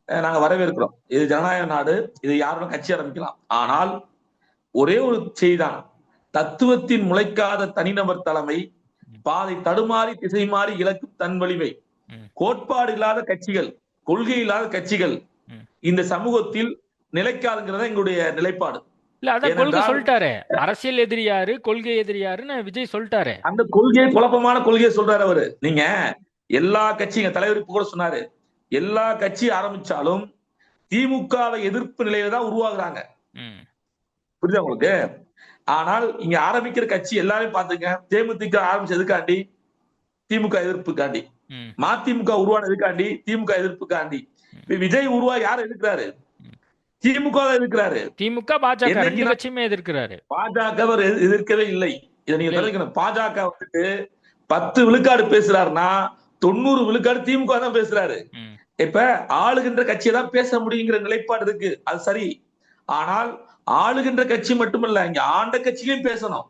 நாங்க வரவேற்கிறோம். இது ஜனநாயக நாடு. இது யாரும் கட்சி ஆரம்பிக்கலாம். ஆனால் ஒரே ஒரு செய்திதான், தத்துவத்தின் முளைக்காத தனிநபர் தலைமை, பாதை தடுமாறி திசை மாறி இலக்கு தன் வலிமை, கோட்பாடு இல்லாத கட்சிகள், கொள்கை இல்லாத கட்சிகள் இந்த சமூகத்தில் நிலைக்காதுங்கிறத எங்களுடைய நிலைப்பாடு. இல்ல அதான் கொள்கை சொல்லிட்டாரு. அரசியல் எதிரி யாரு, கொள்கை எதிரி யாருன்னு விஜய் சொல்லிட்டாரு. அந்த கொள்கையை குழப்பமான கொள்கையை சொல்றாரு அவரு. நீங்க எல்லா கட்சியும் தலைவர் கூட சொன்னாரு, எல்லா கட்சி ஆரம்பிச்சாலும் திமுகவை எதிர்ப்பு நிலையில தான் உருவாகுறாங்க. புரியுதா உங்களுக்கு? ஆனால் இங்க ஆரம்பிக்கிற கட்சி எல்லாரையும் பாத்துங்க. தேமுதிக ஆரம்பிச்சதுக்காண்டி திமுக எதிர்ப்புக்காண்டி, மதிமுக உருவான எதுக்காண்டி திமுக எதிர்ப்புக்காண்டி, விஜய் உருவா யாரை எதிர்க்கிறாரு? திமுக எதிர்க்கிறாரு. திமுக பாஜக ரெண்டு கட்சியுமே எதிர்க்கிறாரு. பாஜக எதிர்க்கவே இல்லை. இதை நீங்க தெரிஞ்சுக்கணும். பாஜக வந்துட்டு 10 விழுக்காடு பேசுறாருன்னா 90 விழுக்காடு திமுக தான் பேசுறாரு. இப்ப ஆளுகின்ற கட்சியை தான் பேச முடியுங்கிற நிலைப்பாடு இருக்கு. அது சரி. ஆனால் ஆளுகின்ற கட்சி மட்டுமல்ல, இங்க ஆண்ட கட்சியும் பேசணும்.